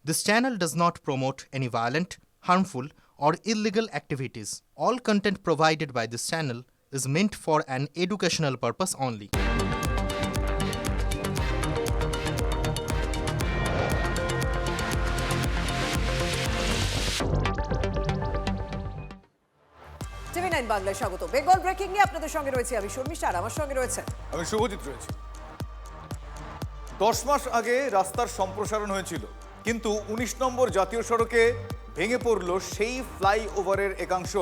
This channel does not promote any violent, harmful, or illegal activities. All content provided by this channel is meant for an educational purpose only. TV9 বাংলায় স্বাগত। Bengal breaking নিয়ে আপনাদের সঙ্গে রয়েছে আমি শর্মিষ্ঠা, আর আমার সঙ্গে রয়েছে আমি শুভজিৎ রয়েছি। 10 মাস আগে রাস্তার সম্প্রসারণ হয়েছিল, কিন্তু 19 নম্বর জাতীয় সড়কে ভেঙে পড়ল সেই ফ্লাইওভারের একাংশ।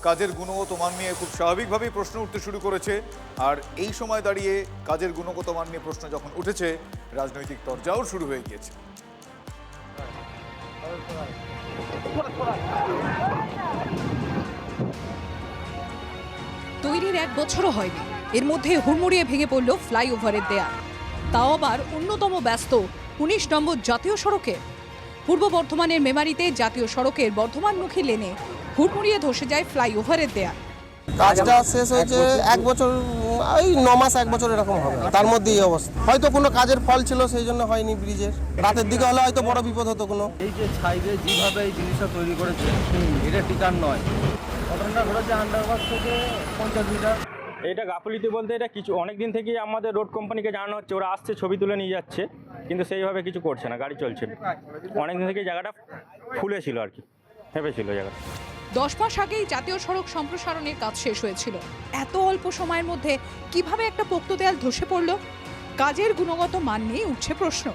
কাজের গুণগত মান নিয়ে খুব স্বাভাবিকভাবেই প্রশ্ন উঠতে শুরু করেছে, আর এই সময় দাঁড়িয়ে কাজের গুণগত মান নিয়ে প্রশ্ন যখন উঠেছে, রাজনৈতিক তরজাও শুরু হয়ে গিয়েছে। তৈরির 1 বছরও হয়নি, এর মধ্যে হুড়মুড়িয়ে ভেঙে পড়ল ফ্লাইওভারের দেয়াল, তাও আবার অন্যতম ব্যস্ত 19 নম্বর জাতীয় সড়কে। পূর্ব বর্ধমানের মেমারিতে জাতীয় সড়কের বর্ধমানমুখী লেনে হুড়মুড়িয়ে ধসে যায় ফ্লাইওভারের দেয়াল। কাজটা শেষ হয়েছে 1 বছর, ওই 9 মাস 1 বছর এরকম হবে, তার মধ্যে এই অবস্থা। হয়তো কোনো কাজের ফল ছিল, সেই জন্য হয়নি ব্রিজের। রাতের দিকে হলে হয়তো বড় বিপদ হতো কোনো। এই যে সাইডে যেভাবে এই জিনিসটা তৈরি করেছে, এটা টিকার নয়। ঘটনাটা ঘটেছে আন্ডারপাস থেকে 50 মিটার। এটা গাফলিতে বলতে এটা কিছু অনেক দিন থেকেই আমাদের রোড কোম্পানিকে জানানো হচ্ছে, ওরা আসছে ছবি তুলে নিয়ে যাচ্ছে, কিন্তু সেইভাবে কিছু করছে না, গাড়ি চলছে। অনেক দিন থেকে জায়গাটা ফুলেছিল আর কি, হেঁপেছিল জায়গাটা। 10 মাস আগেই জাতীয় সড়ক সম্প্রসারণের কাজ শেষ হয়েছিল। এত অল্প সময়ের মধ্যে কিভাবে একটা পোক্ত দেয়াল ধসে পড়ল? কাজের গুণগত মান নিয়ে উঠছে প্রশ্ন।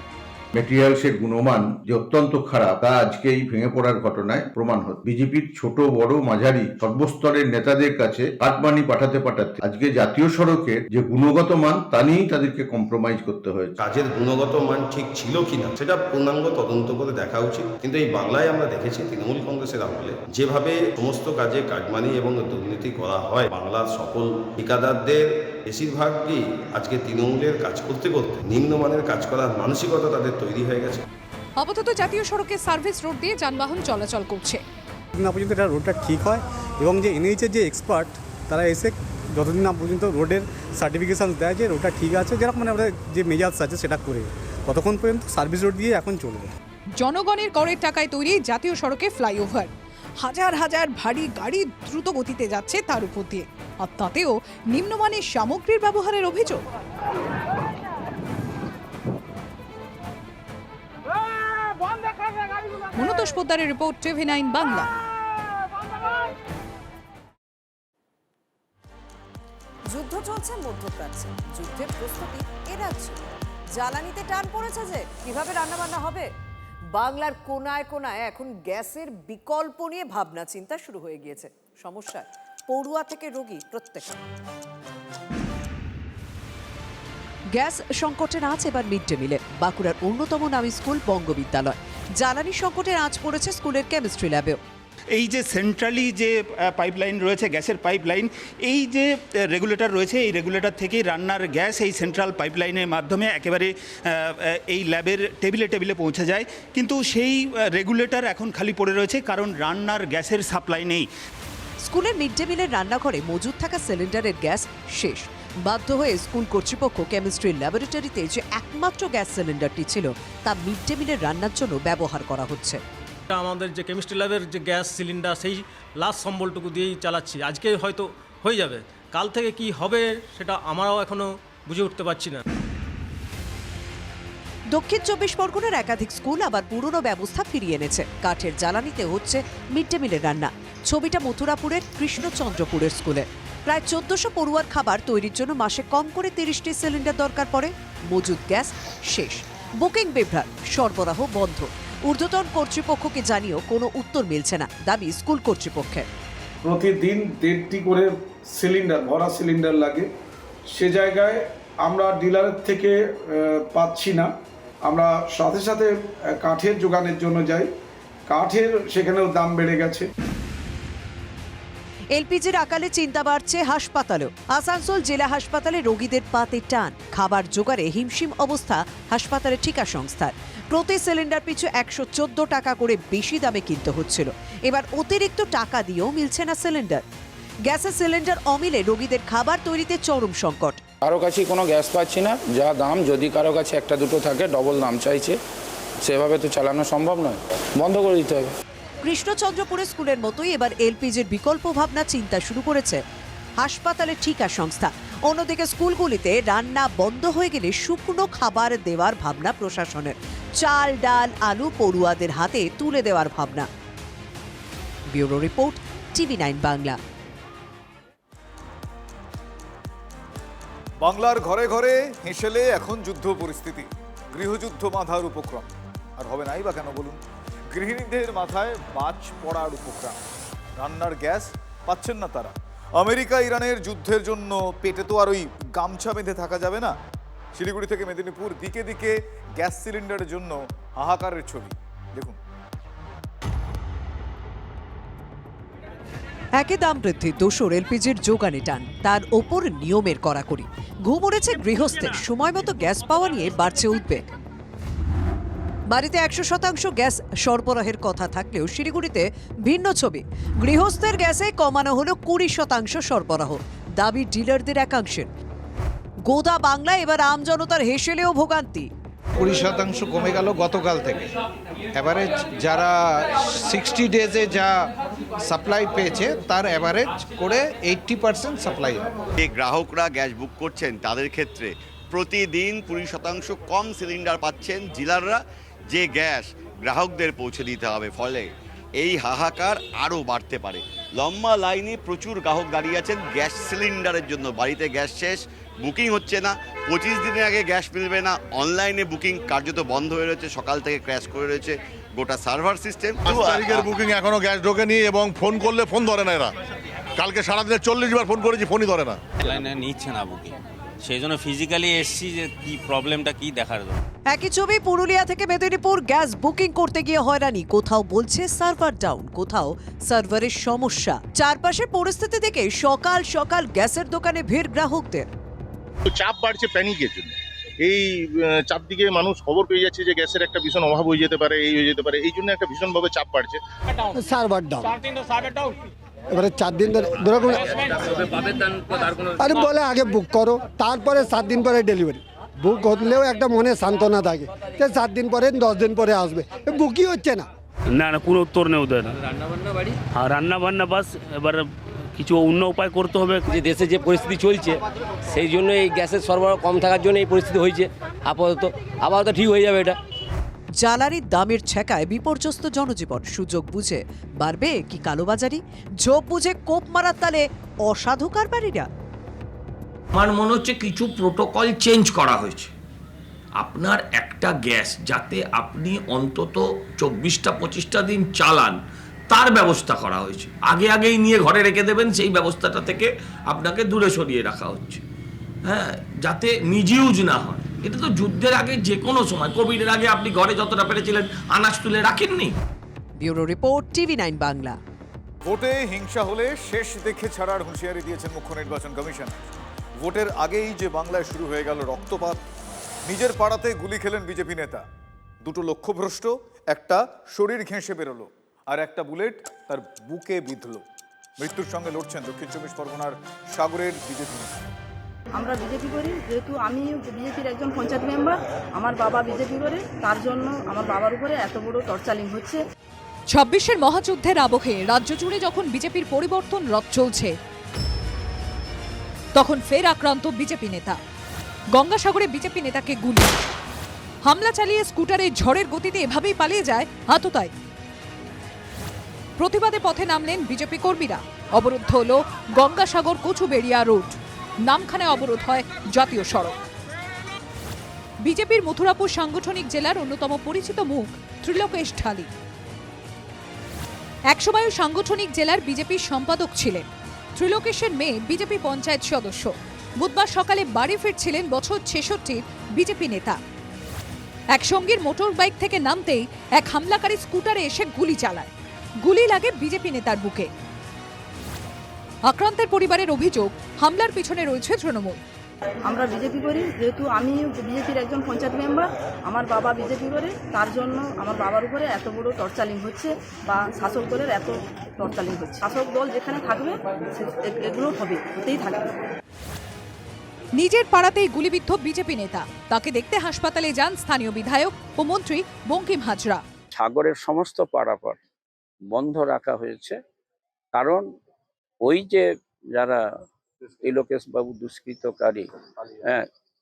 মেটেরিয়ালসের গুণমান যে অত্যন্ত খারাপ, তা আজকে এই ভেঙে পড়ার ঘটনায় প্রমাণ হচ্ছে। বিজেপির ছোট বড় মাঝারি সর্বস্তরের নেতাদের কাছে কাটমানি পাঠাতে আজকে জাতীয় সড়কের যে গুণগত মান, তা নিয়েই তাদেরকে কম্প্রোমাইজ করতে হয়েছে। কাজের গুণগত মান ঠিক ছিল কিনা সেটা পূর্ণাঙ্গ তদন্ত করে দেখা উচিত। কিন্তু এই বাংলায় আমরা দেখেছি তৃণমূল কংগ্রেসের আমলে যেভাবে সমস্ত কাজে কাটমানি এবং দুর্নীতি করা হয়, বাংলার সকল ঠিকাদারদের বেশিরভাগই আজকে তৃণমূলের কাজ করতে করতে নিম্নমানের কাজ করার মানসিকতা তাদের তৈরি হয়ে গেছে। আপাতত জাতীয় সড়কে সার্ভিস রোড দিয়ে যানবাহন চলাচল করছে। না পর্যন্ত এটা রোডটা ঠিক হয় এবং যে এনএইচের যে এক্সপার্ট তারা এসে যতদিন না পর্যন্ত রোডের সার্টিফিকেশান দেয় যে রোডটা ঠিক আছে, যেরকম মানে আমাদের যে মেজার্স আছে সেটা করে, ততক্ষণ পর্যন্ত সার্ভিস রোড দিয়ে এখন চলবে। জনগণের করের টাকায় তৈরি জাতীয় সড়কে ফ্লাইওভার, হাজার হাজার ভারী গাড়ি দ্রুত গতিতে যাচ্ছে তার উপর দিয়ে, আর তাতেও নিম্নমানের সামগ্রীর ব্যবহারের অভিযোগ। মনোতোষ পোদ্দারের রিপোর্ট, TV9 বাংলা। যুদ্ধ চলছে মধ্যপ্রাচ্যে, যুদ্ধের প্রস্তুতি এ রাজ্যে। জ্বালানিতে টান পড়েছে যে কিভাবে রান্নাবান্না হবে। বাংলার কোনায় কোনায় এখন গ্যাসের বিকল্প নিয়ে ভাবনা চিন্তা শুরু হয়ে গিয়েছে। সমস্যা পড়ুয়া থেকে রোগী প্রত্যেক। গ্যাস সংকটের আঁচ এবার মিড ডে মিলে। বাঁকুড়ার অন্যতম নামী স্কুল বঙ্গবিদ্যালয়। জ্বালানি সংকটের আঁচ পড়েছে স্কুলের কেমিস্ট্রি ল্যাবেও। এই যে সেন্ট্রালি যে পাইপলাইন রয়েছে, গ্যাসের পাইপলাইন, এই যে রেগুলেটর রয়েছে, এই রেগুলেটর থেকেই রান্নার গ্যাস এই সেন্ট্রাল পাইপলাইনের মাধ্যমে একেবারে এই ল্যাবের টেবিলে টেবিলে পৌঁছে যায়। কিন্তু সেই রেগুলেটর এখন খালি পড়ে রয়েছে, কারণ রান্নার গ্যাসের সাপ্লাই নেই। স্কুলের মিড ডে মিলের রান্নাঘরে মজুদ থাকা সিলিন্ডারের গ্যাস শেষ। বাধ্য হয়ে স্কুল কর্তৃপক্ষ কেমিস্ট্রি ল্যাবরেটরিতে যে একমাত্র গ্যাস সিলিন্ডারটি ছিল, তা মিড ডে মিলের রান্নার জন্য ব্যবহার করা হচ্ছে। আমাদের যে কেমিস্ট্রি ল্যাবের যে গ্যাস সিলিন্ডার, সেই লাস্ট সম্বলটুকু দিয়েই চালাচ্ছি। আজকে হয়তো হয়ে যাবে, কাল থেকে কি হবে সেটা আমরাও এখনো বুঝে উঠতে পারছি না। দক্ষিণ 24 পরগনার একাধিক স্কুল আবার পুরনো ব্যবস্থা ফিরিয়ে এনেছে। কাঠের জ্বালানিতে হচ্ছে মিড ডে মিলের রান্না। ছবিটা মথুরাপুরের কৃষ্ণচন্দ্রপুরের স্কুলে। প্রায় 1400 পড়ুয়ার খাবার তৈরির জন্য মাসে কম করে 30টি সিলিন্ডার দরকার পড়ে। মজুদ গ্যাস শেষ, বুকিং বিভ্রাট, সরবরাহ বন্ধ। ঊর্ধ্বতন কর্তৃপক্ষকে জানিয়েও কোনো উত্তর মিলছে না, দাবি স্কুল কর্তৃপক্ষের। প্রতিদিন 1.5টি করে সিলিন্ডার, ভরা সিলিন্ডার লাগে। সে জায়গায় আমরা ডিলারের থেকে পাচ্ছি না। আমরা সাথে সাথে কাঠের যোগানের জন্য যাই, কাঠের সেখানেও দাম বেড়ে গেছে। এলপিজির আকালে চিন্তা বাড়ছে হাসপাতালেও। আসানসোল জেলা হাসপাতালে রোগীদের পাতে টান, খাবার জোগাড়ে হিমশিম অবস্থা হাসপাতালের ঠিকা সংস্থার। প্রতি সিলিন্ডার পিছু 114 টাকা করে বেশি দামে কিনতে হচ্ছিল। এবার অতিরিক্ত টাকা দিয়েও মিলছে না সিলিন্ডার। গ্যাসের সিলিন্ডার অমিলে রোগীদের খাবার তৈরিতে চরম সংকট। কারো কাছে কোনো গ্যাস পাচ্ছি না, যা দাম, যদি কারো কাছে একটা দুটো থাকে ডবল দাম চাইছে। সেভাবে তো চালানো সম্ভব নয়, বন্ধ করে দিতে হবে। কৃষ্ণচন্দ্রপুরের স্কুলের মতোই এবার এলপিজির বিকল্প ভাবনা চিন্তা শুরু করেছে হাসপাতালের ঠিকা সংস্থা। অন্যদিকে স্কুলগুলিতে রান্না বন্ধ হয়ে গেলে শুকনো খাবার দেওয়ার ভাবনা প্রশাসনের। চাল, ডাল, আলু পড়ুয়াদের হাতে তুলে দেওয়ার ভাবনা। Bureau report, TV9 Bangla. বাংলার ঘরে ঘরে হেঁসেলে এখন যুদ্ধ পরিস্থিতি, গৃহযুদ্ধ বাঁধার উপক্রম। আর হবে নাই বা কেন বলুন? গৃহিণীদের মাথায় বাজ পড়ার উপক্রম। রান্নার গ্যাস পাচ্ছেন না তারা। আমেরিকা ইরানের যুদ্ধের জন্য পেটে তো আর ওই গামছা বেঁধে থাকা যাবে না। শিলিগুড়ি থেকে মেদিনীপুর দিকে দিকে গ্যাস সিলিন্ডারের জন্য হাহাকারের ছবি দেখুন। একে দাম বৃদ্ধি, দোসর এলপিজির যোগানে টান, তার ওপর নিয়মের কড়াকড়ি। ঘুম উড়েছে গৃহস্থের, সময় মতো গ্যাস পাওয়া নিয়ে বাড়ছে উদ্বেগ। বাড়িতে 100% গ্যাস সরবরাহের কথা থাকলেও শিলিগুড়িতে ভিন্ন ছবি। গৃহস্থের গ্যাসে কমানো হলো 20% সরবরাহ, দাবি ডিলারদের একাংশের। গোদা বাংলায় এবার আমজনতার হেসেলেও ভোগান্তি। 20% কমে গেল গতকাল থেকে। অ্যাভারেজ যারা 60 ডেজে যা সাপ্লাই পেয়েছে তার অ্যাভারেজ করে 80% সাপ্লাই হবে। যে গ্রাহকরা গ্যাস বুক করছেন তাদের ক্ষেত্রে প্রতিদিন 20% কম সিলিন্ডার পাচ্ছেন ডিলাররা, যে গ্যাস গ্রাহকদের পৌঁছে দিতে হবে। ফলে এই হাহাকার আরও বাড়তে পারে। লম্বা লাইনে প্রচুর গ্রাহক দাঁড়িয়ে আছেন গ্যাস সিলিন্ডারের জন্য। বাড়িতে গ্যাস শেষ, বুকিং হচ্ছে না, 25 দিনের আগে গ্যাস মিলবে না। অনলাইনে বুকিং কার্যত বন্ধ হয়ে রয়েছে, সকাল থেকে ক্র্যাশ করে রয়েছে গোটা সার্ভার সিস্টেম। 5 তারিখের বুকিং এখনো গ্যাস ঢোকেনি এবং ফোন করলে ফোন ধরে না এরা। কালকে সারাদিনে 40 বার ফোন করেছি, ফোনই ধরে না। অনলাইনে নিচ্ছে না বুকিং, সেই জন্য ফিজিক্যালি এসছি যে কি প্রবলেমটা কি দেখার জন্য। একই ছবি পুরুলিয়া থেকে মেদিনীপুর। গ্যাস বুকিং করতে গিয়ে হয়রানি, কোথাও বলছে সার্ভার ডাউন, কোথাও সার্ভারের সমস্যা। চারপাশে পরিস্থিতি দেখে সকাল সকাল গ্যাসের দোকানে ভিড় গ্রাহকদের। চাপ বাড়ছে প্যানিকের জন্য। এই চাপ দিকে মানুষ খবর পেয়ে যাচ্ছে যে গ্যাসের একটা ভীষণ অভাব হয়ে যেতে পারে, এই হয়ে যেতে পারে, এই জন্য একটা ভীষণভাবে চাপ বাড়ছে। সার্ভার ডাউন, এবারে 4 দিন ধরে আরে বলে আগে বুক করো, তারপরে 7 দিন পরে ডেলিভারি। বুক হলেও একটা মনে সান্ত্বনা থাকে যে 7 দিন পরে 10 দিন পরে আসবে, বুকই হচ্ছে না। না না, কোনো উত্তর নেই ওদের। হ্যাঁ, রান্না বান্না বাস। এবার কিছু অন্য উপায় করতে হবে। যে দেশে যে পরিস্থিতি চলছে সেই জন্য এই গ্যাসের সরবরাহ কম থাকার জন্য এই পরিস্থিতি হয়েছে। আপাতত ঠিক হয়ে যাবে এটা। জ্বালানির দামের ছেকায় বিপর্যস্ত জনজীবন। সুযোগ বুঝে বাড়বে কি কালোবাজারি? ঝোপ বুঝে কোপ মারার তালে অসাধু কারবারিরা। আমার মনে হচ্ছে কিছু প্রোটোকল চেঞ্জ করা হয়েছে। আপনার একটা গ্যাস যাতে আপনি অন্তত 24-25টা দিন চালান, তার ব্যবস্থা করা হয়েছে। আগেই নিয়ে ঘরে রেখে দেবেন, সেই ব্যবস্থাটা থেকে আপনাকে দূরে সরিয়ে রাখা হচ্ছে। হ্যাঁ, যাতে মিসইউজ না হয়। এটা তো যুদ্ধের আগে যে কোনো সময়, কোভিডের আগে আপনি ঘরে যতটা পেরেছিলেন আনাজ তুলে রাখেননি। Bureau report, TV9 Bangla. ভোটে হিংসা হলে শেষ দেখে ছাড়ার হুঁশিয়ারি দিয়েছেন মুখ্য নির্বাচন কমিশন। ভোটের আগেই যে বাংলায় শুরু হয়ে গেল রক্তপাত, নিজের পাড়াতে গুলি খেলেন বিজেপি নেতা। দুটো লক্ষ্যভ্রষ্ট, একটা শরীর ঘেঁষে বেরোলো, আর একটা বুলেট তার বুকে বিঁধল। মৃত্যুর সঙ্গে লড়ছেন দক্ষিণ 24 পরগনার সাগরের বিজেপি নেতা। আমরা বিজেপি করি, যেহেতু আমি বিজেপির একজন পঞ্চায়েত মেম্বার, আমার বাবা বিজেপি করে, তার জন্য আমার বাবার উপরে এত বড় টর্চারিং হচ্ছে। 26-এর মহাযুদ্ধের আবহে রাজ্য জুড়ে যখন বিজেপির পরিবর্তন রথ চলছে, তখন ফের আক্রান্ত বিজেপি নেতা। গঙ্গাসাগরে বিজেপি নেতাকে গুলি, হামলা চালিয়ে স্কুটারে ঝড়ের গতিতে এভাবেই পালিয়ে যায় আততায়ী। প্রতিবাদে পথে নামলেন বিজেপি কর্মীরা। অবরুদ্ধ হল গঙ্গাসাগর কচুবেড়িয়া রোড, নামখানায় অবরোধ হয় জাতীয় সড়ক। বিজেপির মথুরাপুর সাংগঠনিক জেলার অন্যতম পরিচিত মুখ ত্রিলোকেশ ঢালি একসময় সাংগঠনিক জেলার বিজেপির সম্পাদক ছিলেন। ত্রিলোকেশের মেয়ে বিজেপি পঞ্চায়েত সদস্য। বুধবার সকালে বাড়ি ফিরছিলেন বছর 66 বিজেপি নেতা। এক সঙ্গীর মোটর বাইক থেকে নামতেই এক হামলাকারী স্কুটারে এসে গুলি চালায়। গুলি লাগে বিজেপি নেতার বুকে। আক্রান্তের পরিবারের অভিযোগ, হামলার পিছনে রয়েছে তৃণমূল। আমরা বিজেপি করি, যেহেতু আমি বিজেপির একজন পঞ্চায়েত মেম্বার, আমার বাবা বিজেপি করে, তার জন্য আমার বাবার উপরে এত বড় টর্চারিং হচ্ছে, বা শাসক দলের এত টর্চারিং হচ্ছে। শাসক দল যেখানে থাকবে এগুলো হবে, হতেই থাকবে। নিজের পাড়াতেই গুলিবিদ্ধ বিজেপি নেতা, তাকে দেখতে হাসপাতালে যান স্থানীয় বিধায়ক ও মন্ত্রী বঙ্কিম হাজরা। সাগরের সমস্ত পারাপার বন্ধ রাখা হয়েছে, কারণ ওই যে যারা তিলকেশ বাবু দুষ্কৃতকারী,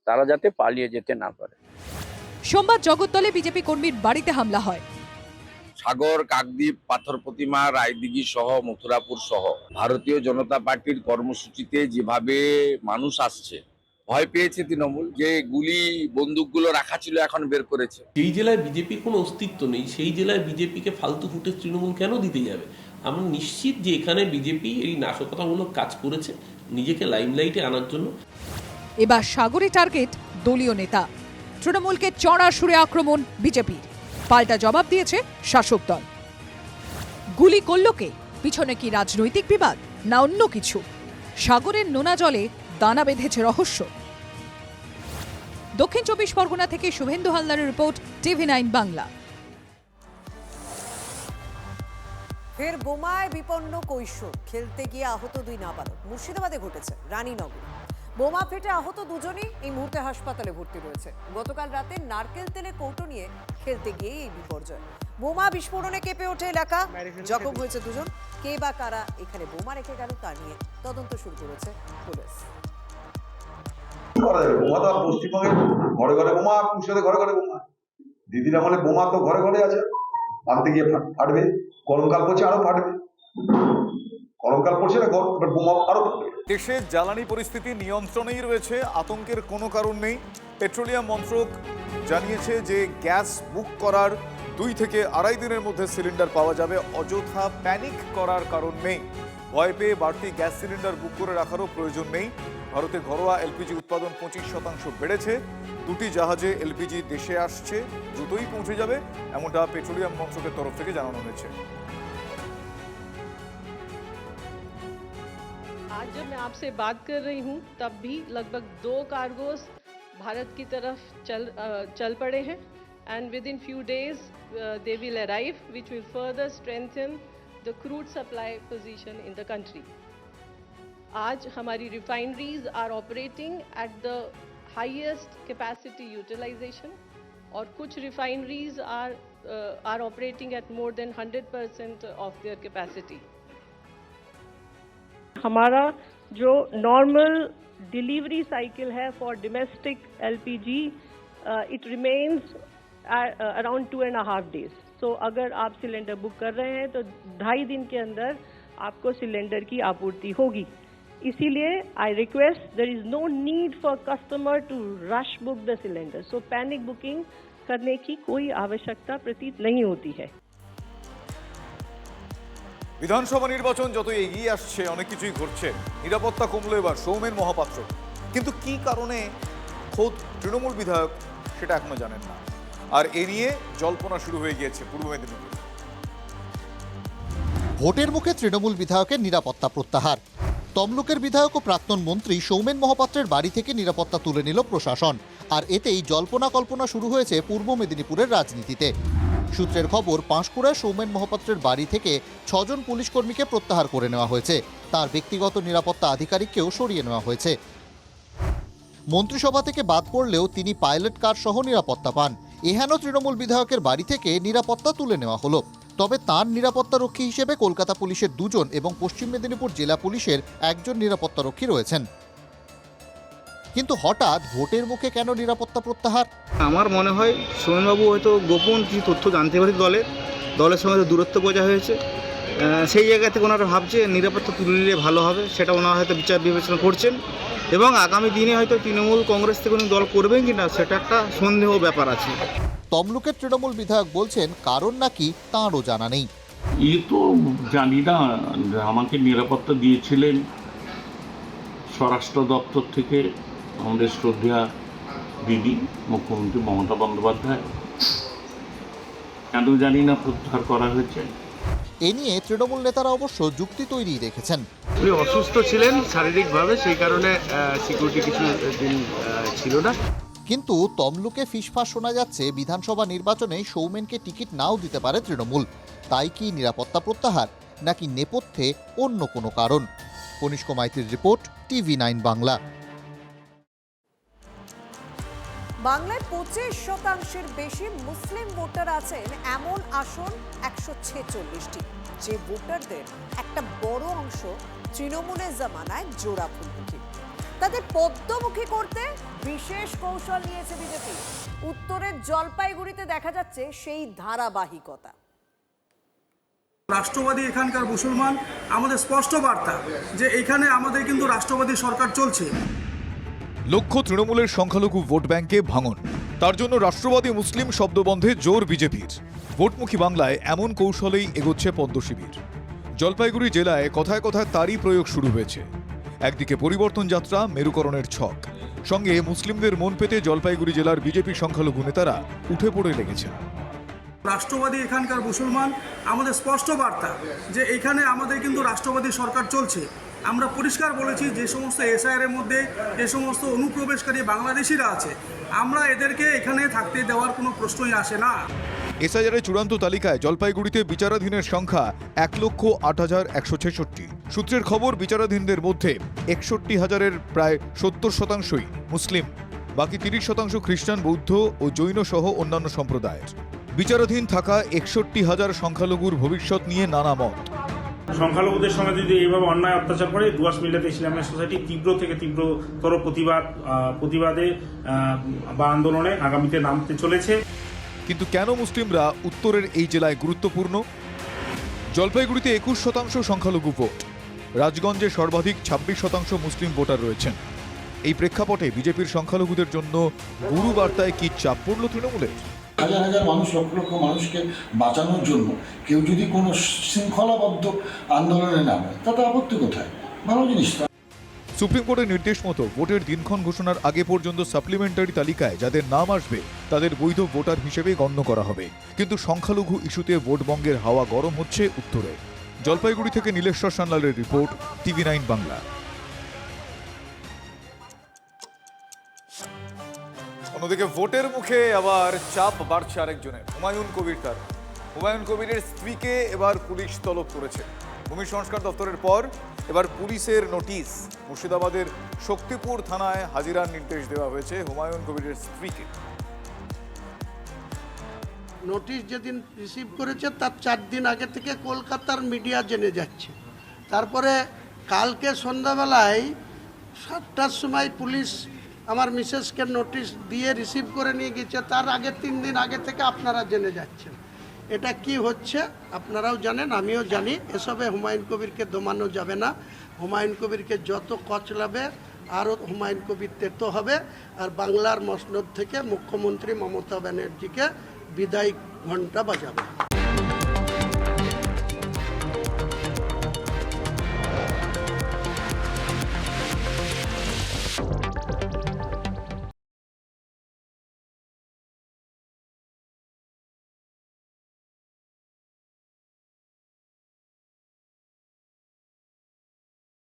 তারা যাতে পালিয়ে যেতে না পারে। সোমবার জগদ্দলে বিজেপি কর্মীর বাড়িতে হামলা হয়। সাগর, কাকদ্বীপ, পাথর প্রতিমা, রায়দিঘি সহ মথুরাপুর সহ ভারতীয় জনতা পার্টির কর্মসূচিতে যেভাবে মানুষ আসছে, ভয় পেয়েছে তৃণমূল, যে গুলি বন্দুকগুলো রাখা ছিল এখন বের করেছে। যেই জেলায় বিজেপির কোনো অস্তিত্ব নেই সেই জেলায় বিজেপিকে ফালতু ফুটেজ তৃণমূল কেন দিতে যাবে? আমরা নিশ্চিত যে এখানে বিজেপি এই নাশকতামূলক কাজ করেছে নিজেকে লাইমলাইটে আনার জন্য। এবার সাগরে টার্গেট দলীয় নেতা। তৃণমূলকে চড়া সুরে আক্রমণ বিজেপির, পাল্টা জবাব দিয়েছে শাসক দল। গুলি করল কে? পিছনে কি রাজনৈতিক বিবাদ না অন্য কিছু? সাগরের নোনা জলে দানা বেঁধেছে রহস্য। দক্ষিণ 24 পরগনা থেকে শুভেন্দু হালদারের রিপোর্ট, TV9 বাংলা। ফের বোমায় বিপন্ন কৈশোর, খেলতে গিয়ে আহত 2 নাবালক। মুর্শিদাবাদে ঘটেছে রানীনগরে। বোমা ফেটে আহত দুজনই এই মুহূর্তে হাসপাতালে ভর্তি রয়েছে। গতকাল রাতে নারকেল তেলে কৌটো নিয়ে খেলতে গিয়ে এই বিপর্যয়। বোমা বিস্ফোরণে কেঁপে ওঠে এলাকা, জখম হয়েছে দুজন। কে বা কারা এখানে বোমা রেখে গেল তা নিয়ে তদন্ত শুরু করেছে পুলিশ। বোমা তো পশ্চিমবঙ্গে ঘরে ঘরে বোমা, মুর্শিদাবাদে ঘরে ঘরে বোমা। দিদিরা বলে বোমা তো ঘরে ঘরে আছে, আনতে গিয়ে ফাটবে। গরমকাল পড়ছে আরো ফাটবে, গরমকাল পড়ছে না বোমা আরো ফাটবে। দেশে জ্বালানি পরিস্থিতি নিয়ন্ত্রণেই রয়েছে, আতঙ্কের কোনো কারণ নেই। পেট্রোলিয়াম মন্ত্রক জানিয়েছে যে গ্যাস বুক করার 2 থেকে আড়াই দিনের মধ্যে সিলিন্ডার পাওয়া যাবে। অযথা প্যানিক করার কারণ নেই। ভয় পেয়ে বাড়তি গ্যাস সিলিন্ডার বুক করে রাখারও প্রয়োজন নেই। ভারতে ঘরোয়া এলপিজি উৎপাদন 25% বেড়েছে। 2টি জাহাজে এলপিজি দেশে আসছে, দ্রুতই পৌঁছে যাবে, এমনটা পেট্রোলিয়াম মন্ত্রকের তরফ থেকে জানানো হয়েছে। आज जब मैं आपसे बात कर रही हूँ तब भी लगभग 2 कार्गोस भारत की तरफ चल पड़े हैं and within few days they will arrive, which will further strengthen the crude supply position in the country. आज हमारी refineries are operating at the highest capacity utilization और कुछ refineries are operating at more than 100% of their capacity. हमारा जो normal delivery cycle है for domestic LPG, it remains around 2.5 days. सो अगर आप cylinder book कर रहे हैं तो 2.5 दिन के अंदर आपको सिलेंडर की आपूर्ति होगी। इसीलिए I request, there is no need for customer to rush book the cylinder. So panic booking करने की कोई आवश्यकता प्रतीत नहीं होती है। বিধানসভা নির্বাচন যত এগিয়ে আসছে অনেক কিছুই ঘটছে। নিরাপত্তা কমলো এবার সৌমেন মহাপাত্র, কিন্তু কি কারণে খোদ তৃণমূল বিধায়ক সেটা এখনো জানেন না। আর এ নিয়ে জল্পনা শুরু হয়ে গিয়েছে পূর্ব মেদিনীপুরে। ভোটের মুখে তৃণমূল বিধায়কের নিরাপত্তা প্রত্যাহার। তমলুকের বিধায়ক ও প্রাক্তন মন্ত্রী সৌমেন মহাপাত্রের বাড়ি থেকে নিরাপত্তা তুলে নিল প্রশাসন। আর এতেই জল্পনা কল্পনা শুরু হয়েছে পূর্ব মেদিনীপুরের রাজনীতিতে। সূত্রের খবর, পাঁশকুড়ায় সৌমেন মহাপাত্রের বাড়ি থেকে 6 জন পুলিশ কর্মীকে প্রত্যাহার করে নেওয়া হয়েছে। তার ব্যক্তিগত নিরাপত্তা আধিকারিককেও সরিয়ে নেওয়া হয়েছে। মন্ত্রিসভা থেকে বাদ পড়লেও তিনি পাইলট কার সহ নিরাপত্তা পান। এহেন তৃণমূল বিধায়কের বাড়ি থেকে নিরাপত্তা তুলে নেওয়া হলো। তবে তার নিরাপত্তারক্ষী হিসেবে কলকাতা পুলিশের 2 জন এবং পশ্চিম মেদিনীপুর জেলা পুলিশের 1 জন নিরাপত্তারক্ষী রয়েছেন। কিন্তু হঠাৎ ভোটের মুখে কেন নিরাপত্তা প্রত্যাহার? আমার মনে হয় সৌমেনবাবু হয়তো গোপন কিছু তথ্য জানতে পারে, দলের সঙ্গে দূরত্ব বজায় হয়েছে, সেই জায়গা থেকে ওনারা ভাবছে নিরাপত্তা তুলে নিলে ভালো হবে। সেটা ওনারা হয়তো বিচার বিবেচনা করছেন এবং আগামী দিনে হয়তো তৃণমূল কংগ্রেস থেকে উনি দল করবেন কিনা সেটা একটা সন্দেহ ব্যাপার আছে। তমলুকের তৃণমূল বিধায়ক বলছেন কারণ নাকি তাঁরও জানা নেই। তো জানি না, আমাকে নিরাপত্তা দিয়েছিলেন স্বরাষ্ট্র দপ্তর থেকে আমাদের শ্রদ্ধা দিদি মুখ্যমন্ত্রী মমতা বন্দ্যোপাধ্যায়। কেন জানি না প্রত্যাহার করা হয়েছে। এ নিয়ে তৃণমূল নেতারা অবশ্য যুক্তি তৈরি রেখেছেন। উনি অসুস্থ ছিলেন শারীরিকভাবে, সেই কারণে সিকিউরিটি কিছু দিন ছিল না। কিন্তু তমলুকে ফিসফাস শোনা যাচ্ছে বিধানসভা নির্বাচনে সৌমেনকে টিকিট নাও দিতে পারে তৃণমূল। তাই কি নিরাপত্তা প্রত্যাহার নাকি নেপথ্যে অন্য কোনো কারণ? কনিষ্ক মাইতির রিপোর্ট, TV9 বাংলা। বাংলায় 25% বেশি মুসলিম ভোটার আছেন এমন আসন 146টি, যে ভোটারদের একটা বড় অংশ তৃণমূলের জামানায় জোড়াফুলমুখী। তাদের পদ্মমুখী করতে বিশেষ কৌশল নিয়েছে বিজেপি। উত্তরের জলপাইগুড়িতে দেখা যাচ্ছে সেই ধারাবাহিকতা। রাষ্ট্রবাদী এখানকার মুসলমান, আমাদের স্পষ্ট বার্তা যে এখানে আমাদের কিন্তু রাষ্ট্রবাদী সরকার চলছে। লক্ষ্য তৃণমূলের সংখ্যালঘু ভোট ব্যাংকে ভাঙন, তার জন্য রাষ্ট্রবাদী মুসলিম শব্দবন্ধে জোর বিজেপির। ভোটমুখী বাংলায় এমন কৌশলেই এগোচ্ছে পদ্ম শিবির। জলপাইগুড়ি জেলায় কথায় কথায় তারই প্রয়োগ শুরু হয়েছে। একদিকে পরিবর্তন যাত্রা, মেরুকরণের ছক, সঙ্গে মুসলিমদের মন পেতে জলপাইগুড়ি জেলার বিজেপি সংখ্যালঘু নেতারা উঠে পড়ে লেগেছেন। রাষ্ট্রবাদী এখানকার মুসলমান, আমাদের স্পষ্ট বার্তা যে এখানে আমাদের কিন্তু রাষ্ট্রবাদী সরকার চলছে। আমরা পরিষ্কার বলেছি যে সমস্ত এসআইআর এর মধ্যে যে সমস্ত অনুপ্রবেশকারী বাংলাদেশিরা আছে, আমরা এদেরকে এখানে থাকতে দেওয়ার কোনো প্রশ্নই আসে না। এসআইআরের চূড়ান্ত তালিকায় জলপাইগুড়িতে বিচারাধীনের সংখ্যা 1,08,166। সূত্রের খবর, বিচারাধীনদের মধ্যে 61,000-এর প্রায় 70% মুসলিম, বাকি 30% খ্রিস্টান, বৌদ্ধ ও জৈন সহ অন্যান্য সম্প্রদায়ের। বিচারাধীন থাকা 61,000 সংখ্যালঘুর ভবিষ্যৎ নিয়ে নানা মত। সংখ্যালঘুদের সঙ্গে যদি এইভাবে অন্যায় অত্যাচার করে, দুয়াস মিল্লাতে ইসলামিয়া সোসাইটি তীব্র থেকে তীব্রতর প্রতিবাদে বা আন্দোলনে আগামীতে নামতে চলেছে। কিন্তু কেন মুসলিমরা উত্তরের এই জেলায় গুরুত্বপূর্ণ? জলপাইগুড়িতে 21% সংখ্যালঘু ভোট, রাজগঞ্জে সর্বাধিক 26% মুসলিম ভোটার রয়েছেন। এই প্রেক্ষাপটে বিজেপির সংখ্যালঘুদের জন্য গুরু বার্তায় কি চাপ পড়ল তৃণমূলের? হাজার হাজার মানুষ, লক্ষ লক্ষ মানুষকে বাঁচানোর জন্য কেউ যদি কোনো শৃঙ্খলাবদ্ধ আন্দোলনে নামে, তাতে আপত্তি কোথায়? ভালো জিনিস। সুপ্রিম কোর্টের নির্দেশ মতো ভোটের দিনক্ষণ ঘোষণার আগে পর্যন্ত সাপ্লিমেন্টারি তালিকায় যাদের নাম আসবে তাদের বৈধ ভোটার হিসেবে গণ্য করা হবে। কিন্তু সংখ্যালঘু ইস্যুতে ভোট বঙ্গের হাওয়া গরম হচ্ছে উত্তরে। জলপাইগুড়ি থেকে নীলেশ্বর সান্যালের রিপোর্ট, TV9 বাংলা। অন্যদিকে ভোটের মুখে আবার চাপ বাড়ছে আরেকজনের, হুমায়ুন কবির। তার হুমায়ুন কবিরের স্ত্রীকে এবার পুলিশ তলব করেছে। ভূমি সংস্কার দপ্তরের পর এবার পুলিশের নোটিশ। মুর্শিদাবাদের শক্তিপুর থানায় হাজিরার নির্দেশ দেওয়া হয়েছে হুমায়ুন কবিরের স্ত্রীকে। নোটিশ যেদিন রিসিভ করেছে তার 4 দিন আগে থেকে কলকাতার মিডিয়া জেনে যাচ্ছে। তারপরে কালকে সন্ধ্যাবেলায় 7টার সময় পুলিশ আমার মিসেসকে নোটিশ দিয়ে রিসিভ করে নিয়ে গেছে। তার আগে 3 দিন আগে থেকে আপনারা জেনে যাচ্ছেন। এটা কি হচ্ছে আপনারাও জানেন, আমিও জানি। এসবে হুমায়ুন কবিরকে দমানো যাবে না। হুমায়ুন কবিরকে যত কচলাবে আরও হুমায়ুন কবির তেতো হবে। আর বাংলার মসনদ থেকে মুখ্যমন্ত্রী মমতা ব্যানার্জিকে বিদায় ঘণ্টা বাজাবে।